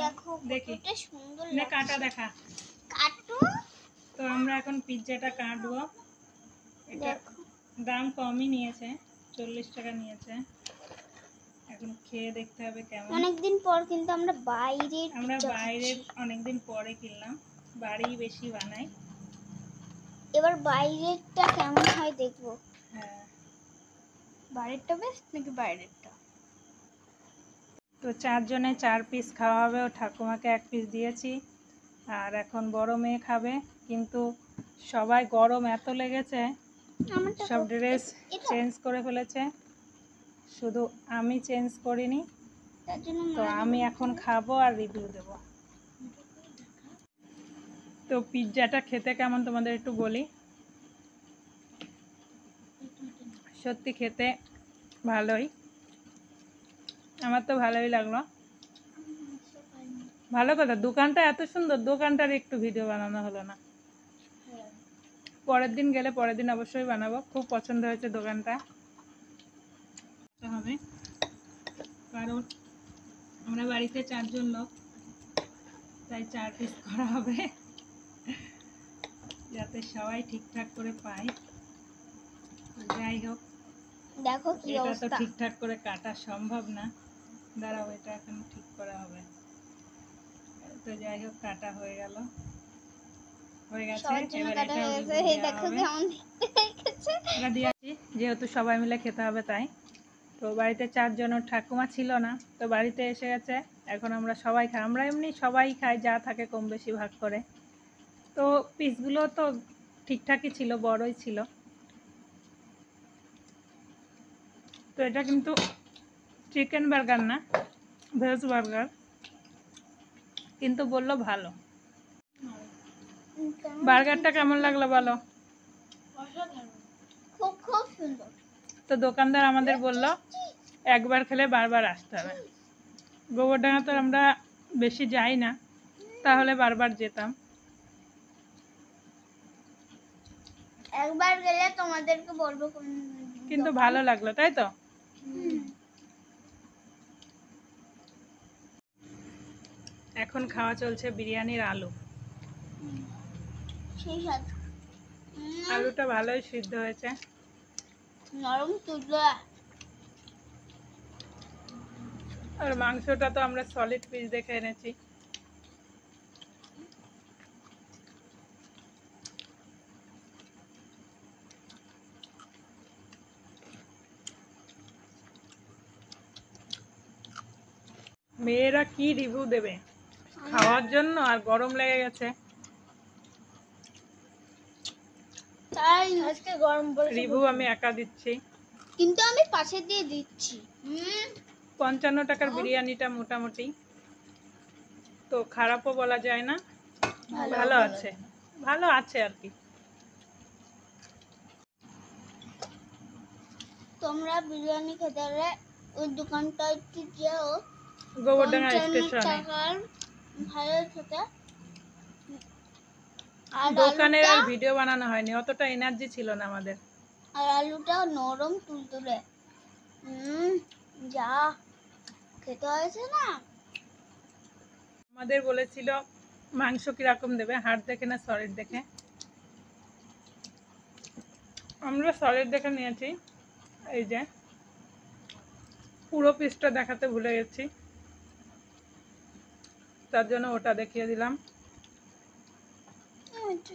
দেখো দেখি কতটা সুন্দর না, কাটা দেখা। কাটো। তো আমরা এখন পিৎজাটা কাটবো। এটা দেখো দাম কমই নিয়েছে, 40 টাকা নিয়েছে। এখন খেয়ে দেখতে হবে কেমন। অনেকদিন পর কিন্তু আমরা বাইরের অনেকদিন পরে কিনলাম, বাড়িই বেশি বানাই। এবার বাইরেরটা কেমন হয় দেখবো। হ্যাঁ, বাইরেরটা বেস্ট নাকি বাইরেরটা? তো 4 জনে 4 পিস খাওয়া হবে। ও ঠাকুমাকে 1 পিস দিয়েছি, আর এখন বড় মেয়ে খাবে। কিন্তু সবাই গরম এত লেগেছে, সব ড্রেস চেঞ্জ করে ফেলেছে, শুধু আমি চেঞ্জ করিনি। তার জন্য তো আমি এখন খাবো আর রিভিউ দেব। তো পিৎজাটা খেতে কেমন তোমাদের একটু বলি। সত্যি খেতে ভালোই, আমার তো ভালোই লাগলো। ভালো কথা, দোকানটা এত সুন্দর, দোকানটার একটু ভিডিও বানানো হলো না। পরের দিন গেলে পরের দিন অবশ্যই বানাবো। খুব পছন্দ হয়েছে দোকানটা। হবে কারণ আমরা বাড়িতে 4 জন লোক, তাই 4 পিস করা হবে, যাতে সবাই ঠিকঠাক করে পায়। যাই হোক, দেখো কি এটা তো অবস্থা। ঠিকঠাক করে কাটা সম্ভব না। দাঁড়াও, এটা এখন ঠিক করা হবে। তো যাই হোক, কাটা হয়ে গেছে। এবার এটা দেখো কেমন দেখতে। এটা দিয়েছি, যেহেতু সবাই মিলে খেতে হবে তাই। তো বাড়িতে 4 জন, ওর ঠাকুমা ছিল না, তো বাড়িতে এসে গেছে। এখন আমরা সবাই খাই, আমরা এমনি সবাই খাই, যা থাকে কম বেশি ভাগ করে। তো পিসগুলো তো ঠিকঠাকই ছিল, বড়ই ছিল। তো এটা কিন্তু চিকেন বার্গার না, ভেজ বার্গার, কিন্তু বললো ভালো। বার্গারটা কেমন লাগলো বলো। খুব খুব সুন্দর। তো দোকানদার আমাদের বলল একবার খেলে বারবার আসতে হবে। গোবরডাঙ্গা তো আমরা বেশি যাই না, তাহলে বারবার যেতাম। একবার গেলে তোমাদেরকে বলবো কোন কিন্তু ভালো লাগলো, তাই তো। এখন খাওয়া চলছে বিরিয়ানির আলু। সেই স্বাদ। আলুটা ভালোই সিদ্ধ হয়েছে, নরম তুলতুলে। আর মাংসটা তো আমরা সলিড পিস দেখে এনেছি। মেয়েরা কি রিভিউ দেবে খাওয়ার জন্য, আর গরম লেগে গেছে, তাই আজকে গরম পড়েছে। রিভিউ আমি একা দিচ্ছি। কিন্তু আমি পাশে দিয়ে দিচ্ছি। 55 টাকার বিরিয়ানিটা মোটামুটি, তো খারাপও বলা যায় না, ভালো আছে, ভালো আছে আর কি। তোমরা বিরিয়ানি খেতে গেলে ওই দোকানটাতে যেও, গোবরডাঙ্গা 55 স্টেশনে। টাকার ভালো খেতে। আর দোকানের আলুটা, আর ভিডিও বানানো হয়নি, অতটা এনার্জি ছিল না আমাদের। আর আলুটা নরম তুলতুলে। যা খেতে হয়েছে না। আমাদের বলেছিল মাংস কিরকম দেবে, হাড় দেখে না সলিড দেখে। আমরা সলিড দেখে নিয়েছি। এই যে পুরো পিসটা দেখাতে ভুলে গেছি, তার জন্য ওটা দেখিয়ে দিলাম। একটু